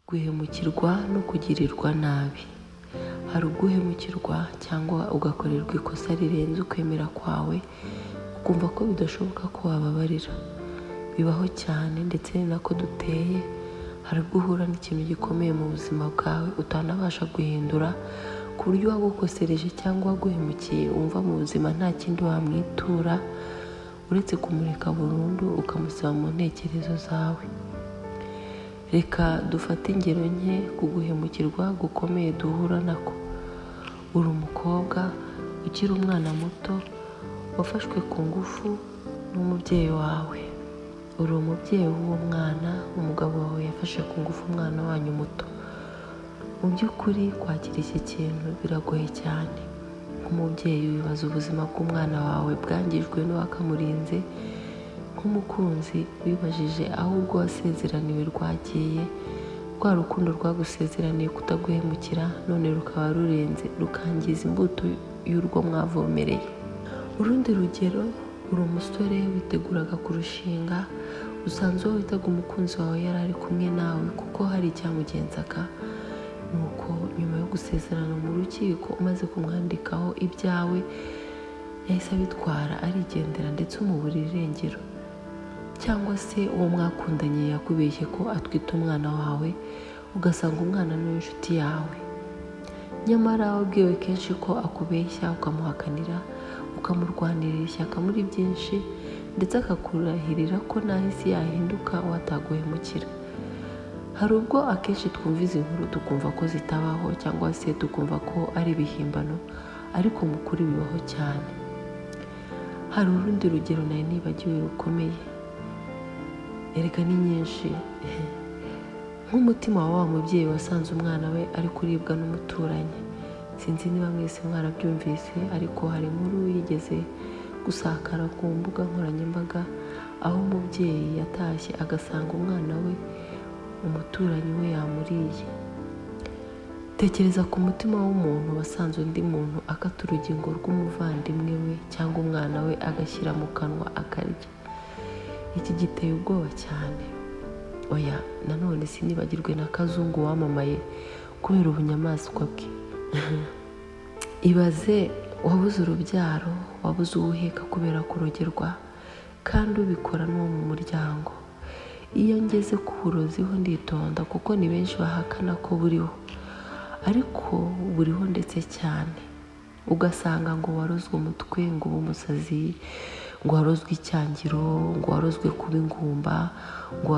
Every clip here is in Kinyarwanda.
Guhemukirwa no kugirirwa nabi. Hari uguhemukirwa cyangwa ugakorerwa ikosa rirenze ukwemera kwawe, ukumva ko bidashoboka ko wababarira. Bibaho cyane ndetse ni nako duteye. Hari guhura n'ikintu gikomeye mu buzima bwawe utanabasha guhindura, ku buryo wagukosereje cyangwa waguhemukiye wumva mu buzima nta kindi wamwitura uretse kumureka burundu ukamusiba mu ntekerezo zawe. Reka dufate ingero nke ku guhemukirwa gukomeye duhura nako. Uri umukobwa ukiri umwana muto wafashwe ku ngufu n'umubyeyi wawe. Uri umubyeyi w'uwo mwana, umugabo wawe yafashe ku ngufu umwana wanyu muto. Mu by'ukuri kwakira iki kintu biragoye cyane. Nk'umubyeyi wibaza ubuzima bw'umwana wawe bwangijwe n'uwakamurinze. Nk'umukunzi wibajije aho ubwo wasezeraniwe rwagiye, rwa rukundo rwagusezeraniye kutaguhemukira none rukaba rurenze rukangiza imbuto y'urwo mwavomereye. Urundi rugero, uri umusore witeguraga kurushinga, usanze uwo witaga umukunzi wawe yari ari kumwe nawe kuko hari icyamugenzaga. Nuko nyuma yo gusezerana mu rukiko umaze kumwandikaho ibyawe, yahise abitwara arigendera ndetse umubura irengero. Cyangwa se uwo mwakundanye yakubeshye ko atwite umwana wawe, ugasanga umwana ni inshuti yawe. Nyamara wabwiwe kenshi ko akubeshya, ukamuhakanira, ukamurwanirira ishyaka muri byinshi, ndetse akakurahirira ko naho isi yahinduka wataguhemukira. Hari ubwo akenshi twumva izi nkuru tukumva ko zitabaho cyangwa se tukumva ko ari ibihimbano, ariko mu kuri bibaho cyane. Hari urundi rugero nari nibagiwe rukomeye, erega ni nyinshi. Nk'umutima wa wa mubyeyi wasanze umwana we ari kuribwa n'umuturanyi. Sinzi niba mwese mwarabyumvise, ariko hari inkuru yigeze gusakara ku mbuga nkoranyambaga, aho umubyeyi yatashye agasanga umwana we umuturanyi we yamuriye. Tekereza ku mutima w'umuntu wasanze undi muntu akata urugingo rw'umuvandimwe we cyangwa umwana we agashyira mu kanwa akarya. Iki giteye ubwoba cyane. Oya, nanone sinibagirwe na Kazungu wamamaye kubera ubunyamaswa bwe. Ibaze wabuze urubyaro, wabuze uwuheka kubera kurogerwa, kandi ubikora n'uwo mu muryango. Iyo ngeze ku burozi ho nditonda kuko ni benshi bahakana ko buriho, ariko buriho ndetse cyane. Ugasanga ngo warozwe umutwe, ngo ube umusazi, ngo warozwe icyangiro, ngo warozwe kuba ingumba, ngo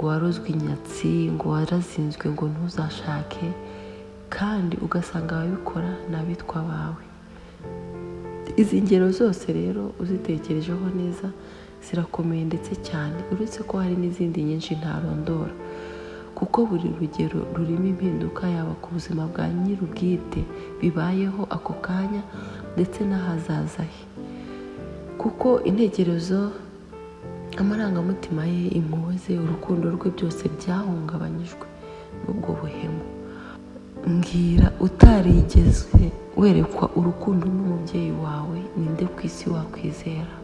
warozwe inyatsi, ngo warazinzwe ngo ntuzashake, kandi ugasanga ababikora ni abitwa bawe. Izi ngero zose rero uzitekerejeho neza zirakomeye ndetse cyane, uretse ko hari n'izindi nyinshi ntarondora, kuko buri rugero rurimo impinduka yaba ku buzima bwa nyir'ubwite bibayeho ako kanya ndetse n'ahazaza he. Kuko intekerezo, amarangamutima ye, impuhwe ze, urukundo rwe byose byahungabanyijwe n'ubwo buhemu. Mbwira, utarigeze werekwa urukundo n'umubyeyi wawe, ninde ku isi wakwizera?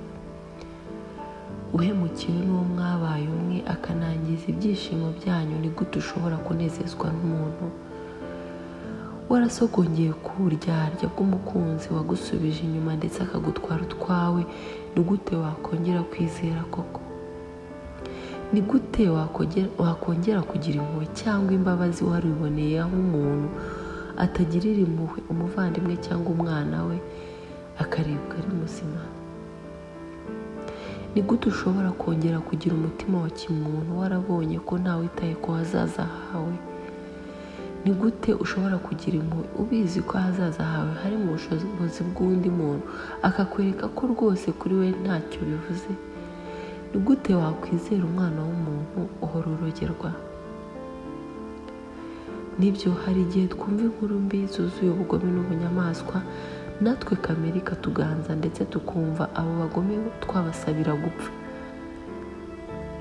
Uhemukiwe n'uwo mwabaye umwe akanangiza ibyishimo byanyu, ni gute ushobora kunezezwa n'umuntu? Warasogongeye ku buryarya bw'umukunzi wagusubije inyuma ndetse akagutwara utwawe, ni gute wakongera kwizera koko? Ni gute wakongera kugira impuhwe cyangwa imbabazi wariboneye aho umuntu atagirira impuhwe umuvandimwe cyangwa umwana we akaribwa ari muzima? Ni gute ushobora kongera kugira umutima wa kimuntu warabonye ko ntawe witaye ku hazaza hawe? Ni gute ushobora kugira impuhwe ubizi ko ahazaza hawe hari mu bushobozi bw'undi muntu, akakwereka ko rwose kuri we ntacyo bivuze? Ni gute wakwizera umwana w'umuntu uhora urogerwa? Nibyo, hari igihe twumva inkuru mbi zuzuye ubugome n'ubunyamaswa, natwe kamere ikatuganza ndetse tukumva abo bagome twabasabira gupfa.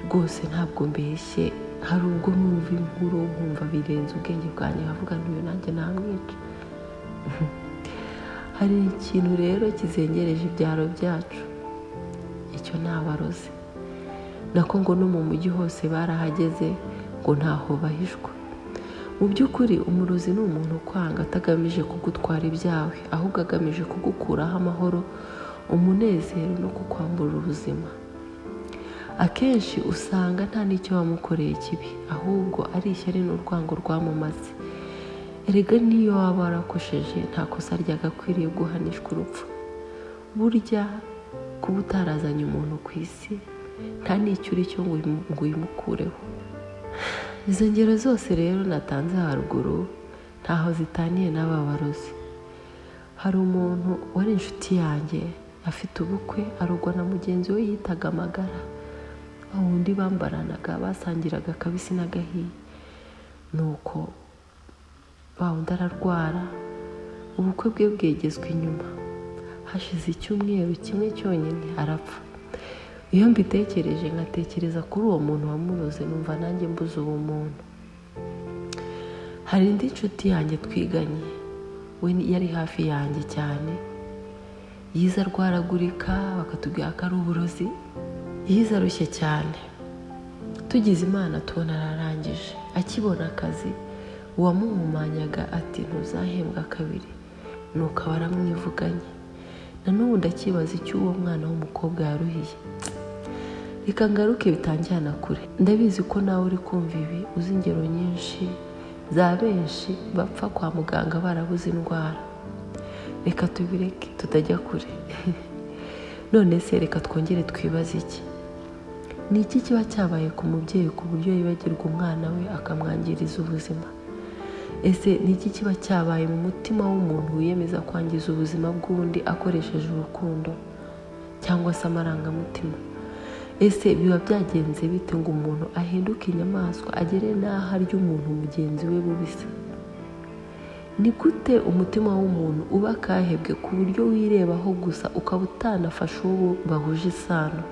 Rwose ntabwo mbeshye, hari ubwo numva inkuru nkumva birenze ubwenge bwanjye, nkavuga ntuyo nanjye namwica. Hari ikintu rero kizengereje ibyaro byacu, icyo ni abarozi. Nako ngo no mu mujyi hose barahageze, ngo ntaho bahishwa. Mu by'ukuri umurozi ni umuntu ukwanga atagamije kugutwara ibyawe, ahubwo agamije kugukuraho amahoro, umunezero no kukwambura ubuzima. Akenshi usanga nta n'icyo wamukoreye kibi, ahubwo ari ishyari n'urwango rwamumaze. Erega niyo waba warakosheje nta kosa ryagakwiriye guhanishwa urupfu. Burya kuba utarazanye umuntu ku isi nta n'icyo uri cyo ngo uyimukureho. Izo ngero zose rero natanze haruguru ntaho zitaniye n'aba barozi. Hari umuntu wari inshuti yanjye, afite ubukwe arugwa na mugenzi we yitaga Amagara, aho undi bambaranaga basangiraga akabisi n'agahiye. Nuko wundi ararwara, ubukwe bwe bwegezwa inyuma. Hashize icyumweru kimwe cyonyine arapfa. Iyo mbitekereje nkatekereza kuri uwo muntu wamuroze, numva nanjye mbuze ubumuntu. Hari indi nshuti yanjye twiganye, we yari hafi yanjye cyane, yize arwaragurika bakatubwira ko ari uburozi. Yize arushye cyane, tugize Imana tubona ararangije. Akibona akazi uwamuhumanyaga ati ntuzahembwa kabiri, nuko aba aramwivuganye. Na n'ubu ndakibaza icyo uwo mwana w'umukobwa yaruhiye. Reka ngaruke bitanjyana kure. Ndabizi ko nawe uri kumva ibi uzi ingero nyinshi za benshi bapfa kwa muganga barabuze indwara. Reka tubireke tutajya kure. None se reka twongere twibaze iki? Ni iki kiba cyabaye ku mubyeyi ku buryo yibagirwa umwana we akamwangiriza ubuzima? Ese ni iki kiba cyabaye mu mutima w'umuntu wiyemeza kwangiza ubuzima bw'undi akoresheje urukundo cyangwa se amarangamutima? Ese biba byagenze bite ngo umuntu ahinduke inyamaswa agere n'aho arya umuntu mugenzi we bubise? Ni gute umutima w'umuntu uba akahebwe ku buryo wirebaho gusa ukaba utanafasha uwo bahuje isano?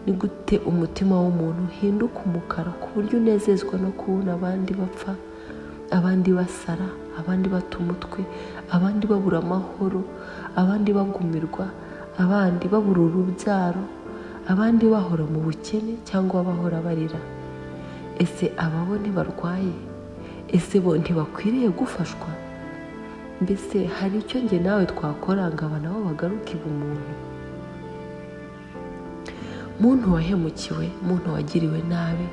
Ni gute umutima w'umuntu uhinduka umukara ku buryo unezezwa no kubona abandi bapfa, abandi basara, abandi bata umutwe, abandi babura amahoro, abandi bagumirwa, abandi babura urubyaro, abandi bahora mu bukene cyangwa bahora barira? Ese aba ntibarwaye? Ese bo ntibakwiriye gufashwa? Mbese hari icyo njye nawe twakora ngo aba nabo bagaruke ubumuntu? Muntu wahemukiwe, muntu wagiriwe nabi,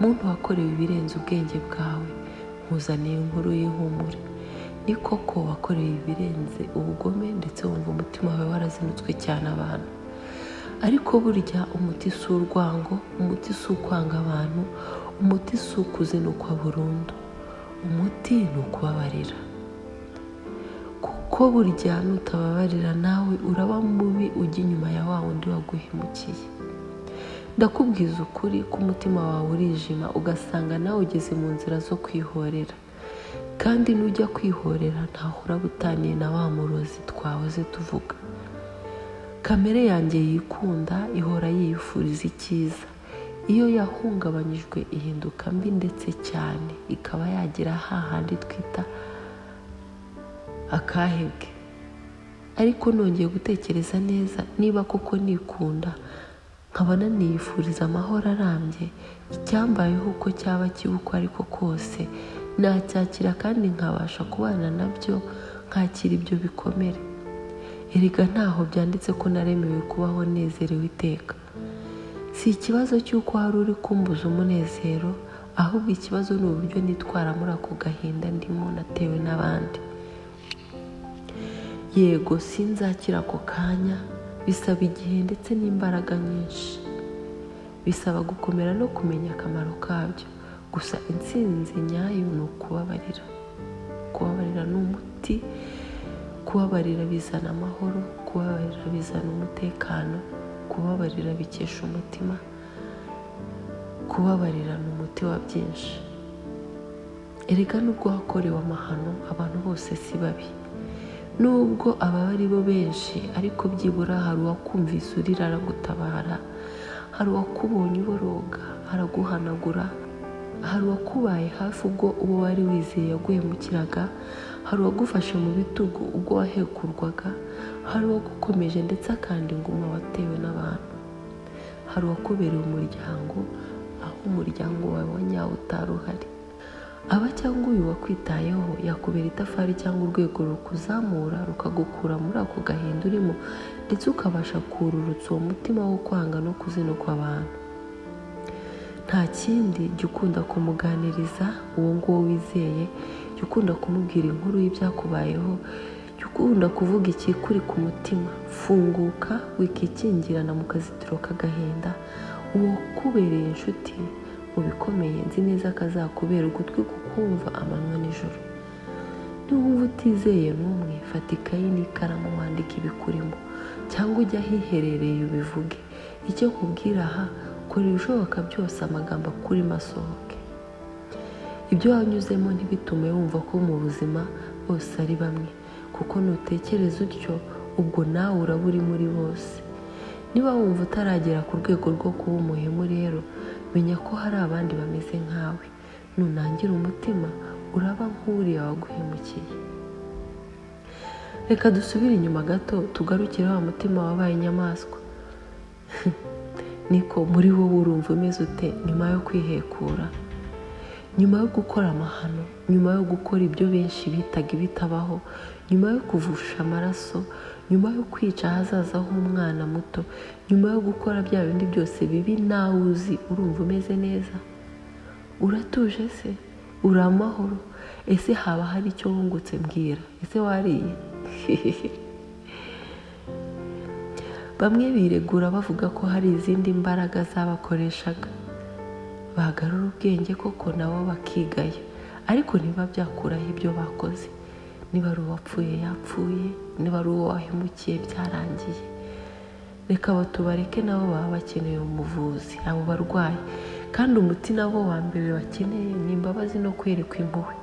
muntu wakorewe ibirenze ubwenge bwawe, nkuzaniye inkuru y'ihumure. Ni koko wakorewe ibirenze ubugome ndetse wumva umutima wawe warazinutswe cyane abantu. Ariko burya umuti si urwango, umuti si ukwanga abantu, umuti si ukuzinukwa burundu. Umuti ni ukubabarira. Kuko burya nutababarira nawe uraba mubi ujya inyuma ya wa wundi waguhemukiye. Ndakubwiza ukuri ko umutima wawe urijima ugasanga nawe ugeze mu nzira zo kwihorera. Kandi nujya kwihorera ntaho uraba utaniye na wa murozi twahoze tuvuga. Kamere yanjye yikunda ihora yiyifuriza icyiza. Iyo yahungabanyijwe ihinduka mbi ndetse cyane, ikaba yagira hahandi twita akahebwe. Ariko nongeye gutekereza neza, niba koko nikunda nkaba naniyifuriza amahoro arambye, icyambayeho uko cyaba kibi uko ariko kose nacyakira kandi nkabasha kubana nabyo, nkakira ibyo bikomere. Erega ntaho byanditse ko naremewe kubaho nezerewe iteka. Si ikibazo cy'uko hari uri kumbuza umunezero, ahubwo ikibazo ni uburyo nitwara muri ako gahinda ndimo natewe n'abandi. Yego sinzakira ako kanya, bisaba igihe ndetse n'imbaraga nyinshi. Bisaba gukomera no kumenya akamaro kabyo. Gusa intsinzi nyayo ni ukubabarira. Kubabarira ni umuti. Kubabarira bizana amahoro, kubabarira bizana umutekano, kubabarira bikesha umutima, kubabarira ni umuti wa byinshi. Erega nubwo wakorewe amahano abantu bose si babi. Nubwo aba ari bo benshi, ariko byibura hari uwakumvise urira aragutabara, hari uwakubonye uboroga araguhanagura, hari uwakubaye hafi ubwo uwo wari wizeye yaguhemukiraga, hari uwagufashe mu bitugu ubwo wahekurwaga, hari uwagukomeje ndetse akandi inguma watewe n'abantu, hari uwakubereye umuryango aho umuryango wawe wa nyawo utari uhari. Aba cyangwa uyu wakwitayeho yakubera itafari cyangwa urwego rukuzamura rukagukura muri ako gahinda urimo, ndetse ukabasha kururutsa uwo mutima wo kwanga no kuzinukwa abantu. Nta kindi, jya ukunda kumuganiriza uwo nguwo wizeye, jya ukunda kumubwira inkuru y'ibyakubayeho, jya ukunda kuvuga ikikuri ku mutima. Funguka, wikikingirana mu kazitiro k'agahinda. Uwo kubereye inshuti mu bikomeye, nzi neza ko azakubera ugutwi kukumva amanywa n'ijoro. Niwumva utizeye n'umwe, fata ikayi n'ikaramu wandike ibikurimo, cyangwa ujya ahiherereye ubivuge. Icyo nkubwira aha, kora ibishoboka byose amagambo akurimo asohoke. Ibyo wanyuzemo ntibitume wumva ko mu buzima bose ari bamwe, kuko nutekereza utyo ubwo nawe uraba uri muri bose. Niba wumva utaragera ku rwego rwo kuba umuhemu rero, menya ko hari abandi bameze nkawe. Nunangira umutima uraba nk'uriya waguhemukiye. Reka dusubire inyuma gato tugarukire wa mutima wabaye inyamaswa. Niko muri wowe urumva umeze ute nyuma yo kwihekura, nyuma yo gukora amahano, nyuma yo gukora ibyo benshi bitaga ibitabaho, nyuma yo kuvusha amaraso, nyuma yo kwica ahazaza h'umwana muto, nyuma yo gukora bya bindi byose bibi nawe uzi, urumva umeze neza? Uratuje se? Uri amahoro? Ese haba hari icyo wungutse mbwira? Ese wariye? Bamwe biregura bavuga ko hari izindi mbaraga zabakoreshaga, bagarura ubwenge koko nabo bakigaya, ariko niba byakuraho ibyo bakoze. Niba ari uwapfuye yapfuye, niba ari uwo wahemukiye byarangiye. Reka abo tubareke, nabo baba bakeneye umuvuzi, abo barwayi. Kandi umuti nabo wa mbere bakeneye ni imbabazi no kwerekwa impuhwe.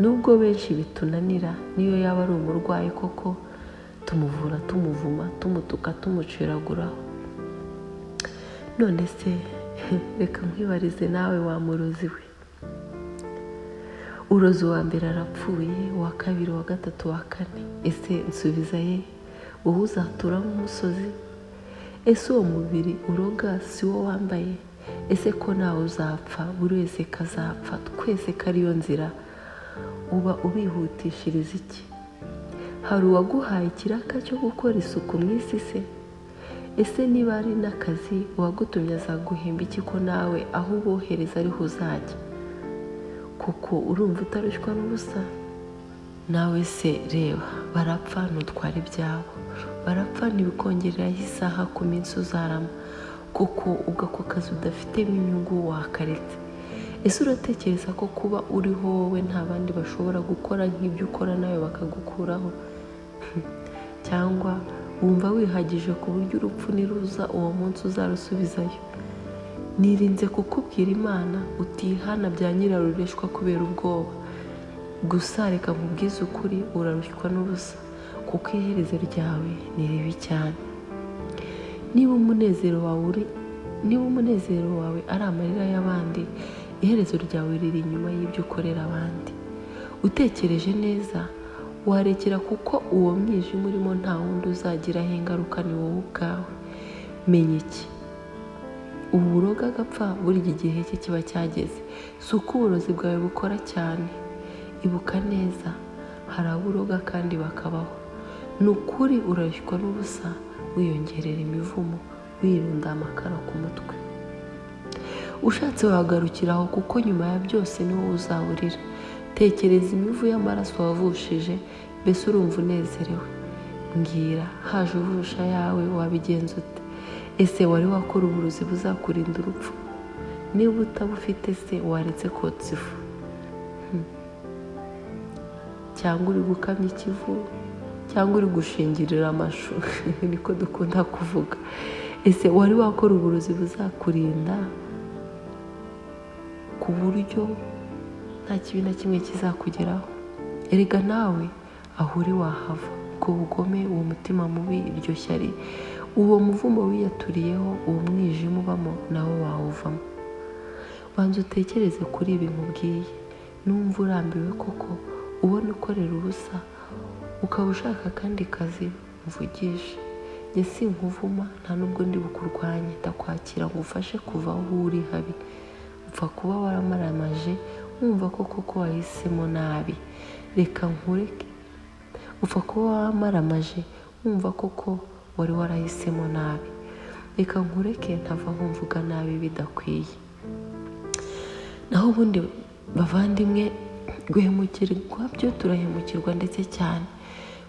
Nubwo benshi bitunanira, niyo yaba ari umurwayi koko, tumuvura, tumuvuma, tumutuka, tumuciraguraho. None se reka nkwibarize nawe wa murozi we. Urozi wa mbere arapfuye, uwa kabiri, uwa gatatu, uwa kane. Ese nsubiza ye, wowe uzatura nk'umusozi? Ese uwo mubiri uroga si wo wambaye? Ese ko nawe uzapfa, buri wese kazapfa, twese kariyo nzira, uba ubihutishiriza iki? Hari uwaguhaye ikiraka cyo gukora isuku mu isi se? Ese niba ari n'akazi uwagutumye azaguhemba iki ko nawe aho ubohereza ariho uzajya? Kuko urumva utarushywa n'ubusa? Nawe se reba, barapfa ntutware ibyabo, barapfa ntibikongereraho isaha ku minsi uzarama, kuko ubwo ako kazi udafitemo inyungu wakaretse. Ese uratekereza ko kuba uriho wowe nta bandi bashobora gukora nk'ibyo ukora nawe bakagukuraho? Cyangwa wumva wihagije ku buryo urupfu niruza uwo munsi uzarusubizayo? Nirinze kukubwira Imana utihana bya nyirarureshwa kubera ubwoba. Gusa reka nkubwize ukuri, urarushywa n'ubusa, kuko iherezo ryawe ni ribi cyane. Niba umunezero wawe ari amarira y'abandi, iherezo ryawe riri inyuma y'ibyo ukorera abandi. Utekereje neza warekera, kuko uwo mwijima urimo nta wundi uzagiraho ingaruka, ni wowe ubwawe. Menya iki? Ubu uroga agapfa burya igihe cye kiba cyageze, si uko uburozi bwawe bukora cyane. Ibuka neza, hari aburoga kandi bakabaho. Ni ukuri urarushywa n'ubusa, wiyongerera imivumo, wirunda amakara ku mutwe. Ushatse wagarukiraho, kuko nyuma ya byose ni wowe uzaburira. Tekereza imivu y'amaraso wavushije, mbese urumva unezerewe? Mbwira, haje uvusha yawe wabigenza ute? Ese wari wakora uburozi buzakurinda urupfu? Niba utabufite se waretse kotsa ifu? Cyangwa uri gukamya ikivu? Cyangwa uri gushingirira amashu? Niko dukunda kuvuga. Ese wari wakora uburozi buzakurinda ku buryo nta kibi na kimwe kizakugeraho? Erega nawe aho uri wahava. Ubwo bugome, uwo mutima mubi, iryo shyari, uwo muvumo wiyaturiyeho, uwo mwijima ubamo, nawo wawuvamo. Banza utekereze kuri ibi nkubwiye. Numva urambiwe koko, ubona ukorera ubusa, ukaba ushaka akandi kazi, mvugishe. Njye sinkuvuma, nta nubwo ndi bukurwanye, ndakwakira ngufashe kuva aho uri habi. upfa kuba waramaramaje wumva ko koko wahisemo nabi, reka nkureke. Upfa kuba wamaramaje wumva koko wari warahisemo nabi, reka nkureke ntava nkumvuga nabi bidakwiye. Naho ubundi bavandimwe, guhemukirwa byo turahemukirwa ndetse cyane,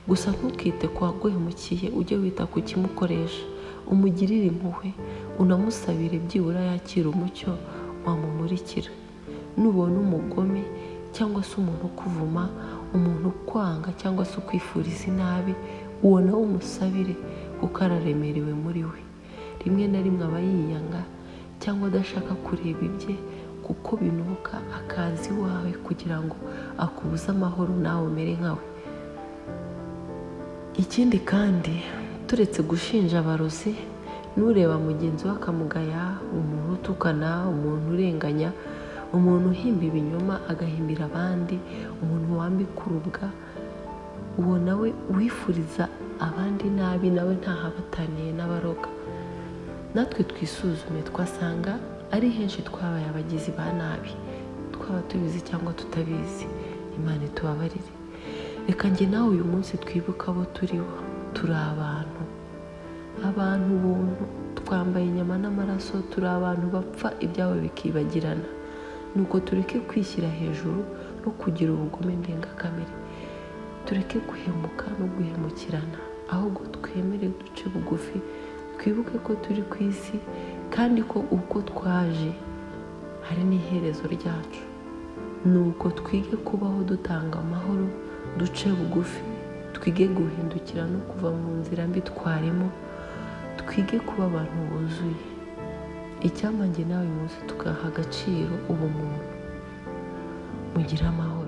gusa ntukite ku waguhemukiye, ujye wita ku kimukoresha, umugirire impuhwe, unamusabire byibura yakira umucyo wamumurikira. Nubona umugome cyangwa se umuntu ukuvuma, umuntu ukwanga cyangwa se ukwifuriza inabi, uwo nawe umusabire kuko araremerewe muri we. Rimwe na rimwe aba yiyanga cyangwa adashaka kureba ibye kuko binuka, akaza iwawe kugira ngo akubuze amahoro nawe umere nkawe. Ikindi kandi, turetse gushinja abarozi, nureba mugenzi we akamugaya, umuntu utukana, umuntu urenganya, umuntu uhimba ibinyoma agahimbira abandi, umuntu wambika urubwa, uwo nawe wifuriza abandi nabi, nawe ntahabataniye n'abaroga. Natwe twisuzume, twasanga ari henshi twabaye abagizi ba nabi, twaba tubizi cyangwa tutabizi. Imana itubabarire. Reka njye nawe uyu munsi twibuka abo turiho. Turi abantu buntu, twambaye inyama n'amaraso, turi abantu bapfa ibyabo bikibagirana. Nuko tureke kwishyira hejuru no kugira ubugome ndengakamere, tureke guhemuka no guhemukirana, ahubwo twemere duce bugufi, twibuke ko turi ku isi kandi ko uko twaje hari n'iherezo ryacu. Nuko twige kubaho dutanga amahoro, duce bugufi, twige guhindukira no kuva mu nzira mbi twarimo, twige kuba abantu buzuye. Icyampa njye nawe uyu munsi tugaha agaciro ubumuntu. Mugire amahoro.